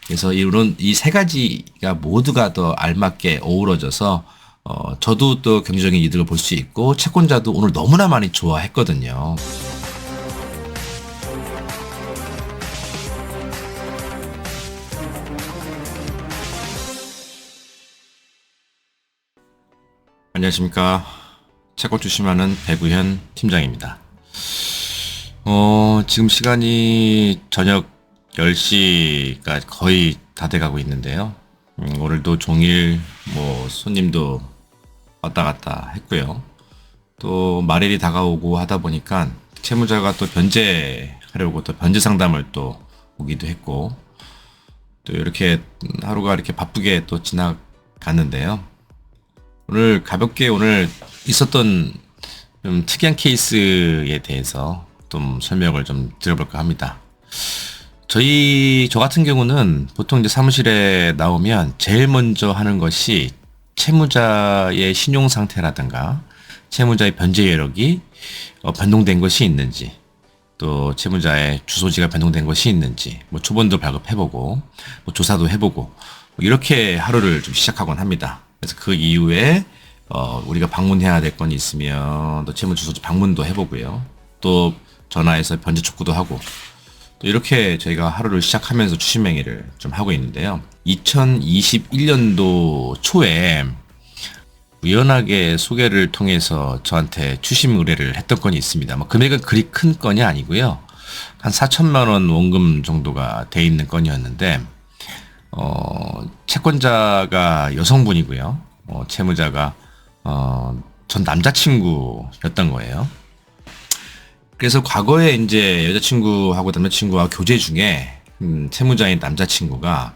그래서 이런 이 세 가지가 모두가 더 알맞게 어우러져서 저도 또 경제적인 이득을 볼 수 있고 채권자도 오늘 너무나 많이 좋아했거든요. 안녕하십니까. 채권 추심하는 배구현 팀장입니다. 지금 시간이 저녁 10시가 거의 다 돼가고 있는데요. 오늘도 종일 손님도 왔다 갔다 했고요. 또 말일이 다가오고 하다 보니까 채무자가 또 변제하려고 또 변제 상담을 또 오기도 했고, 또 이렇게 하루가 이렇게 바쁘게 또 지나갔는데요. 오늘 가볍게 있었던 좀 특이한 케이스에 대해서 좀 설명을 좀 드려볼까 합니다. 저 같은 경우는 보통 이제 사무실에 나오면 제일 먼저 하는 것이 채무자의 신용 상태라든가 채무자의 변제 여력이 변동된 것이 있는지, 또 채무자의 주소지가 변동된 것이 있는지, 초본도 발급해보고, 조사도 해보고, 이렇게 하루를 좀 시작하곤 합니다. 그래서 그 이후에 우리가 방문해야 될 건이 있으면 또 채무 주소지 방문도 해보고요. 또 전화해서 변제 촉구도 하고, 또 이렇게 저희가 하루를 시작하면서 추심 행위를 좀 하고 있는데요. 2021년도 초에 우연하게 소개를 통해서 저한테 추심 의뢰를 했던 건이 있습니다. 금액은 그리 큰 건이 아니고요. 한 4천만 원 원금 정도가 돼 있는 건이었는데, 채권자가 여성분이고요. 채무자가 전 남자친구였던 거예요. 그래서 과거에 이제 여자친구하고 남자친구와 교제 중에 채무자인 남자친구가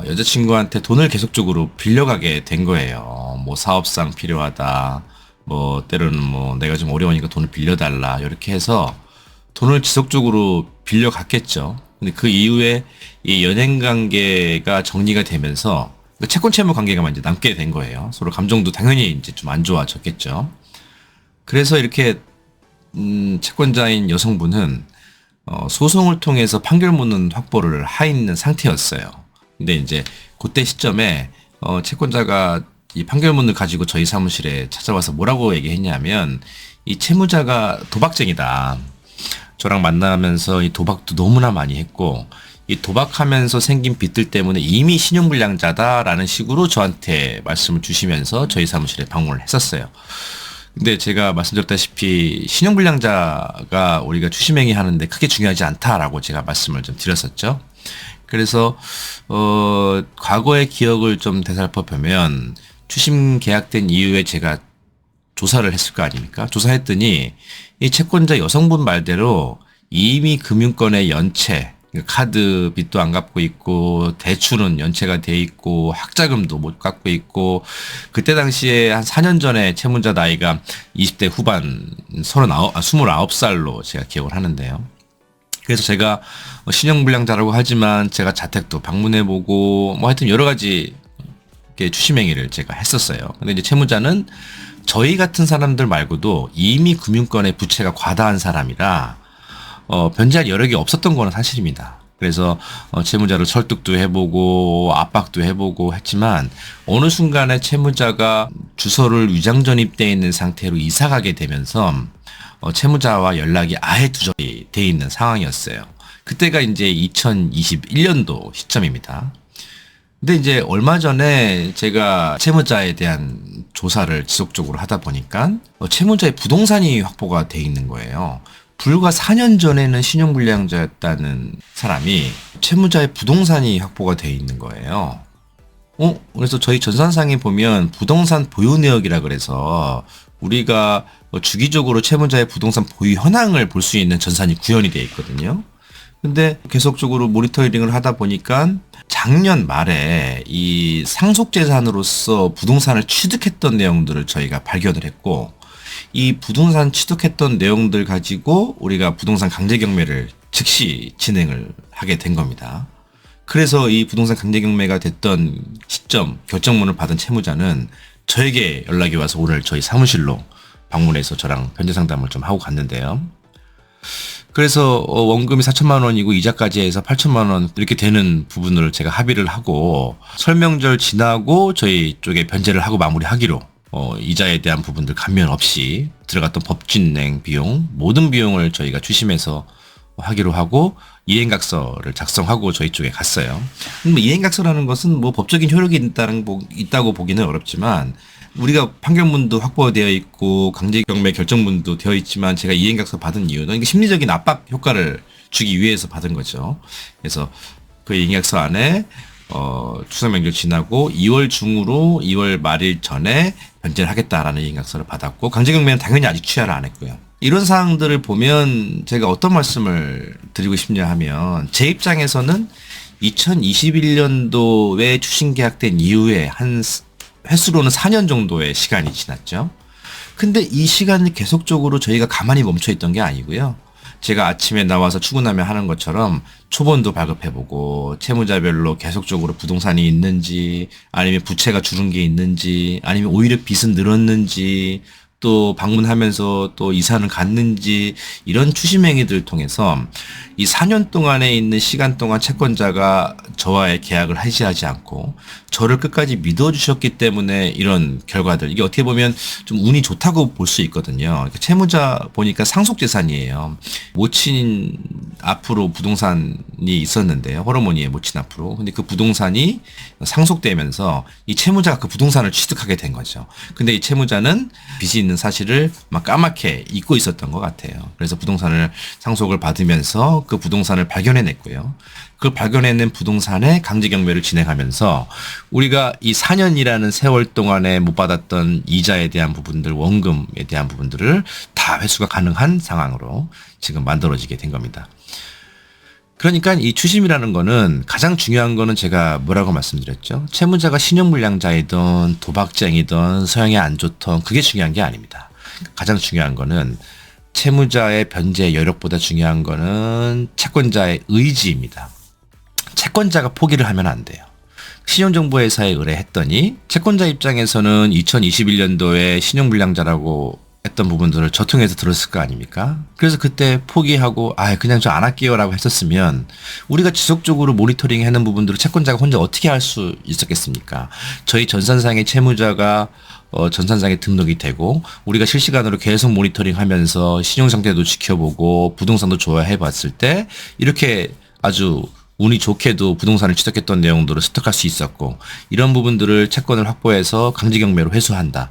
여자친구한테 돈을 계속적으로 빌려가게 된 거예요. 사업상 필요하다, 때로는 내가 좀 어려우니까 돈을 빌려달라, 이렇게 해서 돈을 지속적으로 빌려갔겠죠. 근데 그 이후에 이 연행 관계가 정리가 되면서 채권 채무 관계가 이제 남게 된 거예요. 서로 감정도 당연히 이제 좀 안 좋아졌겠죠. 그래서 이렇게 채권자인 여성분은 소송을 통해서 판결문은 확보를 하 있는 상태였어요. 근데 이제 그때 시점에 채권자가 이 판결문을 가지고 저희 사무실에 찾아와서 뭐라고 얘기했냐면, 이 채무자가 도박쟁이다. 저랑 만나면서 이 도박도 너무나 많이 했고, 이 도박하면서 생긴 빚들 때문에 이미 신용불량자다라는 식으로 저한테 말씀을 주시면서 저희 사무실에 방문을 했었어요. 근데 제가 말씀드렸다시피 신용불량자가 우리가 추심행위 하는데 크게 중요하지 않다라고 제가 말씀을 좀 드렸었죠. 그래서 과거의 기억을 좀 되살펴 보면 추심 계약된 이후에 제가 조사를 했을 거 아닙니까? 조사했더니 이 채권자 여성분 말대로 이미 금융권의 연체, 카드 빚도 안 갚고 있고, 대출은 연체가 돼 있고, 학자금도 못 갚고 있고, 그때 당시에 한 4년 전에 채무자 나이가 20대 후반 29살로 제가 기억을 하는데요. 그래서 제가 신용불량자라고 하지만 제가 자택도 방문해보고, 하여튼 여러 가지 추심행위를 제가 했었어요. 근데 이제 채무자는 저희 같은 사람들 말고도 이미 금융권의 부채가 과다한 사람이라 변제할 여력이 없었던 거는 사실입니다. 그래서 채무자를 설득도 해보고 압박도 해보고 했지만, 어느 순간에 채무자가 주소를 위장 전입되어 있는 상태로 이사가게 되면서 채무자와 연락이 아예 두절이 돼 있는 상황이었어요. 그때가 이제 2021년도 시점입니다. 근데 이제 얼마 전에 제가 채무자에 대한 조사를 지속적으로 하다 보니까 채무자의 부동산이 확보가 돼 있는 거예요. 불과 4년 전에는 신용불량자였다는 사람이 채무자의 부동산이 확보가 돼 있는 거예요. 그래서 저희 전산상에 보면 부동산 보유 내역이라 그래서 우리가 주기적으로 채무자의 부동산 보유 현황을 볼 수 있는 전산이 구현이 되어 있거든요. 근데 계속적으로 모니터링을 하다 보니까 작년 말에 이 상속재산으로서 부동산을 취득했던 내용들을 저희가 발견을 했고, 이 부동산 취득했던 내용들 가지고 우리가 부동산 강제경매를 즉시 진행을 하게 된 겁니다. 그래서 이 부동산 강제경매가 됐던 시점 결정문을 받은 채무자는 저에게 연락이 와서 오늘 저희 사무실로 방문해서 저랑 변제 상담을 좀 하고 갔는데요. 그래서 원금이 4천만 원이고 이자까지 해서 8천만 원 이렇게 되는 부분을 제가 합의를 하고 설명절 지나고 저희 쪽에 변제를 하고 마무리하기로 이자에 대한 부분들 감면 없이 들어갔던 법진행 비용 모든 비용을 저희가 추심해서 하기로 하고 이행각서를 작성하고 저희 쪽에 갔어요. 뭐 이행각서라는 것은 뭐 법적인 효력이 있다고 보기는 어렵지만 우리가 판결문도 확보되어 있고 강제경매 결정문도 되어 있지만 제가 이행각서 받은 이유는 이게 심리적인 압박 효과를 주기 위해서 받은 거죠. 그래서 그 이행각서 안에 추석 명절 지나고 2월 중으로 2월 말일 전에 변제를 하겠다라는 이행각서를 받았고 강제경매는 당연히 아직 취하를 안 했고요. 이런 사항들을 보면 제가 어떤 말씀을 드리고 싶냐 하면 제 입장에서는 2021년도에 추심 계약된 이후에 한 횟수로는 4년 정도의 시간이 지났죠. 근데 이 시간이 계속적으로 저희가 가만히 멈춰 있던 게 아니고요. 제가 아침에 나와서 출근하면 하는 것처럼 초본도 발급해보고 채무자별로 계속적으로 부동산이 있는지 아니면 부채가 줄은 게 있는지 아니면 오히려 빚은 늘었는지 또 방문하면서 또 이사는 갔는지 이런 추심 행위들을 통해서 이 4년 동안에 있는 시간 동안 채권자가 저와의 계약을 해지하지 않고 저를 끝까지 믿어주셨기 때문에 이런 결과들 이게 어떻게 보면 좀 운이 좋다고 볼 수 있거든요. 채무자 보니까 상속재산이에요. 모친 앞으로 부동산이 있었는데요. 호르몬이의 모친 앞으로. 근데 그 부동산이 상속되면서 이 채무자가 그 부동산을 취득하게 된 거죠. 근데 이 채무자는 빚이 있는 사실을 막 까맣게 잊고 있었던 것 같아요. 그래서 부동산을 상속을 받으면서 그 부동산을 발견해냈고요. 그 발견해낸 부동산에 강제경매를 진행하면서 우리가 이 4년이라는 세월 동안에 못 받았던 이자에 대한 부분들, 원금에 대한 부분들을 다 회수가 가능한 상황으로 지금 만들어지게 된 겁니다. 그러니까 이 추심이라는 거는 가장 중요한 거는 제가 뭐라고 말씀드렸죠? 채무자가 신용불량자이든 도박쟁이든 서양이 안 좋던 그게 중요한 게 아닙니다. 가장 중요한 거는 채무자의 변제 여력보다 중요한 거는 채권자의 의지입니다. 채권자가 포기를 하면 안 돼요. 신용정보회사에 의뢰했더니 채권자 입장에서는 2021년도에 신용불량자라고 했던 부분들을 저 통해서 들었을 거 아닙니까? 그래서 그때 포기하고 그냥 저 안 할게요 라고 했었으면 우리가 지속적으로 모니터링 하는 부분들을 채권자가 혼자 어떻게 할 수 있었겠습니까? 저희 전산상의 채무자가 전산상에 등록이 되고 우리가 실시간으로 계속 모니터링 하면서 신용상태도 지켜보고 부동산도 조회해 봤을 때 이렇게 아주 운이 좋게도 부동산을 취득했던 내용들을 습득할 수 있었고 이런 부분들을 채권을 확보해서 강제경매로 회수한다.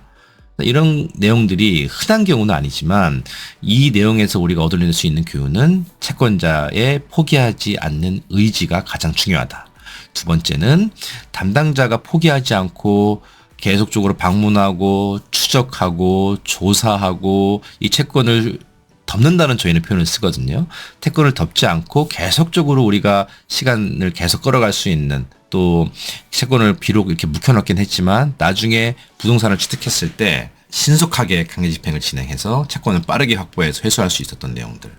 이런 내용들이 흔한 경우는 아니지만 이 내용에서 우리가 얻어낼 수 있는 교훈은 채권자의 포기하지 않는 의지가 가장 중요하다. 두 번째는 담당자가 포기하지 않고 계속적으로 방문하고 추적하고 조사하고 이 채권을 덮는다는 저희는 표현을 쓰거든요. 채권을 덮지 않고 계속적으로 우리가 시간을 계속 끌어갈 수 있는 또 채권을 비록 이렇게 묵혀놓긴 했지만 나중에 부동산을 취득했을 때 신속하게 강제집행을 진행해서 채권을 빠르게 확보해서 회수할 수 있었던 내용들.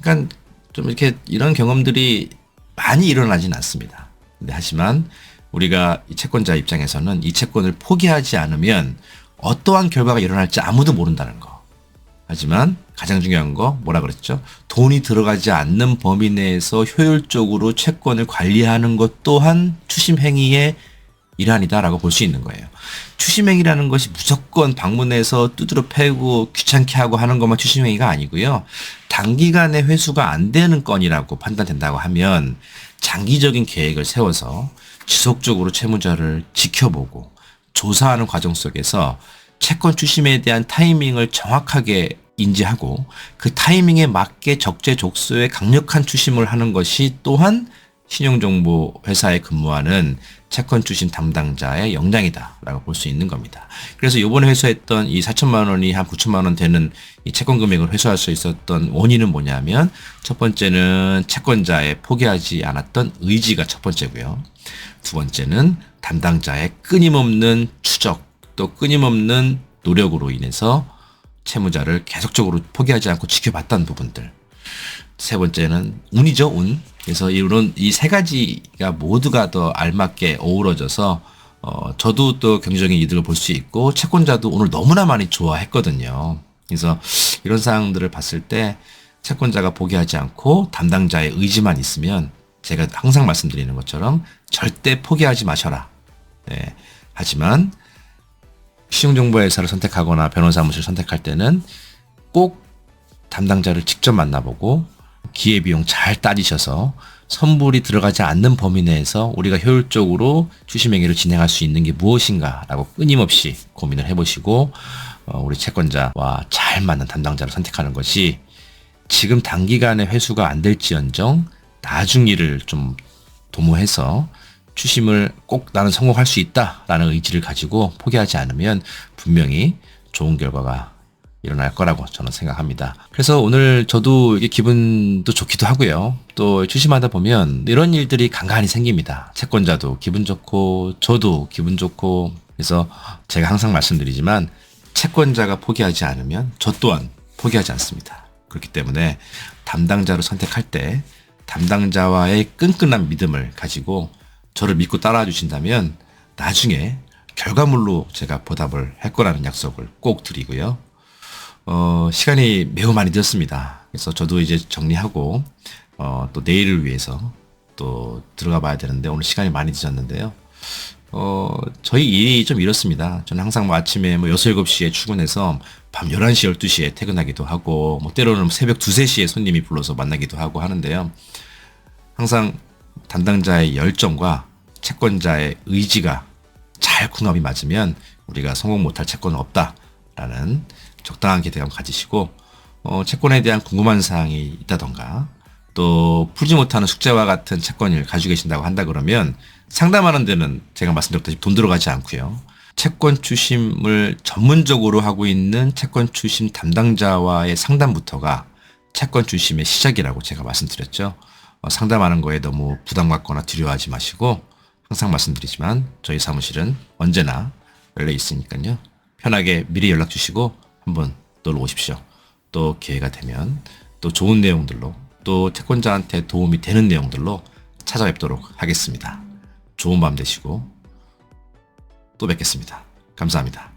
그러니까 좀 이렇게 이런 경험들이 많이 일어나진 않습니다. 근데 하지만 우리가 이 채권자 입장에서는 이 채권을 포기하지 않으면 어떠한 결과가 일어날지 아무도 모른다는 거. 하지만 가장 중요한 거 뭐라 그랬죠? 돈이 들어가지 않는 범위 내에서 효율적으로 채권을 관리하는 것 또한 추심 행위의 일환이다라고 볼 수 있는 거예요. 추심 행위라는 것이 무조건 방문해서 두드려 패고 귀찮게 하고 하는 것만 추심 행위가 아니고요. 단기간에 회수가 안 되는 건이라고 판단된다고 하면 장기적인 계획을 세워서 지속적으로 채무자를 지켜보고 조사하는 과정 속에서 채권 추심에 대한 타이밍을 정확하게 인지하고 그 타이밍에 맞게 적재적소에 강력한 추심을 하는 것이 또한 신용정보회사에 근무하는 채권 추심 담당자의 역량이다라고 볼 수 있는 겁니다. 그래서 이번에 회수했던 이 4천만 원이 한 9천만 원 되는 이 채권 금액을 회수할 수 있었던 원인은 뭐냐면 첫 번째는 채권자의 포기하지 않았던 의지가 첫 번째고요. 두 번째는 담당자의 끊임없는 추적 또 끊임없는 노력으로 인해서 채무자를 계속적으로 포기하지 않고 지켜봤던 부분들. 세 번째는 운이죠, 운. 그래서 이런 이 세 가지가 모두가 더 알맞게 어우러져서 저도 또 경제적인 이득을 볼 수 있고 채권자도 오늘 너무나 많이 좋아했거든요. 그래서 이런 사항들을 봤을 때 채권자가 포기하지 않고 담당자의 의지만 있으면 제가 항상 말씀드리는 것처럼 절대 포기하지 마셔라. 네. 하지만 신용정보회사를 선택하거나 변호사무소를 선택할 때는 꼭 담당자를 직접 만나보고 기회비용 잘 따지셔서 선불이 들어가지 않는 범위 내에서 우리가 효율적으로 추심행위를 진행할 수 있는 게 무엇인가라고 끊임없이 고민을 해보시고 우리 채권자와 잘 맞는 담당자를 선택하는 것이 지금 단기간에 회수가 안 될지언정 나중 일을 좀 도모해서 추심을 꼭 나는 성공할 수 있다라는 의지를 가지고 포기하지 않으면 분명히 좋은 결과가 일어날 거라고 저는 생각합니다. 그래서 오늘 저도 이게 기분도 좋기도 하고요. 또 추심하다 보면 이런 일들이 간간히 생깁니다. 채권자도 기분 좋고 저도 기분 좋고. 그래서 제가 항상 말씀드리지만 채권자가 포기하지 않으면 저 또한 포기하지 않습니다. 그렇기 때문에 담당자를 선택할 때 담당자와의 끈끈한 믿음을 가지고 저를 믿고 따라와 주신다면 나중에 결과물로 제가 보답을 할 거라는 약속을 꼭 드리고요. 시간이 매우 많이 들었습니다. 그래서 저도 이제 정리하고, 또 내일을 위해서 또 들어가 봐야 되는데 오늘 시간이 많이 늦었는데요. 저희 일이 좀 이렇습니다. 저는 항상 뭐 아침에 뭐 6, 7시에 출근해서 밤 11시, 12시에 퇴근하기도 하고, 뭐 때로는 새벽 2, 3시에 손님이 불러서 만나기도 하고 하는데요. 항상 담당자의 열정과 채권자의 의지가 잘 궁합이 맞으면 우리가 성공 못할 채권은 없다라는 적당한 기대감 가지시고 채권에 대한 궁금한 사항이 있다던가 또 풀지 못하는 숙제와 같은 채권을 가지고 계신다고 한다 그러면 상담하는 데는 제가 말씀드렸다시피 돈 들어가지 않고요. 채권 추심을 전문적으로 하고 있는 채권 추심 담당자와의 상담부터가 채권 추심의 시작이라고 제가 말씀드렸죠. 상담하는 거에 너무 부담 갖거나 두려워하지 마시고 항상 말씀드리지만 저희 사무실은 언제나 열려 있으니까요. 편하게 미리 연락 주시고 한번 놀러 오십시오. 또 기회가 되면 또 좋은 내용들로 또 채권자한테 도움이 되는 내용들로 찾아뵙도록 하겠습니다. 좋은 밤 되시고 또 뵙겠습니다. 감사합니다.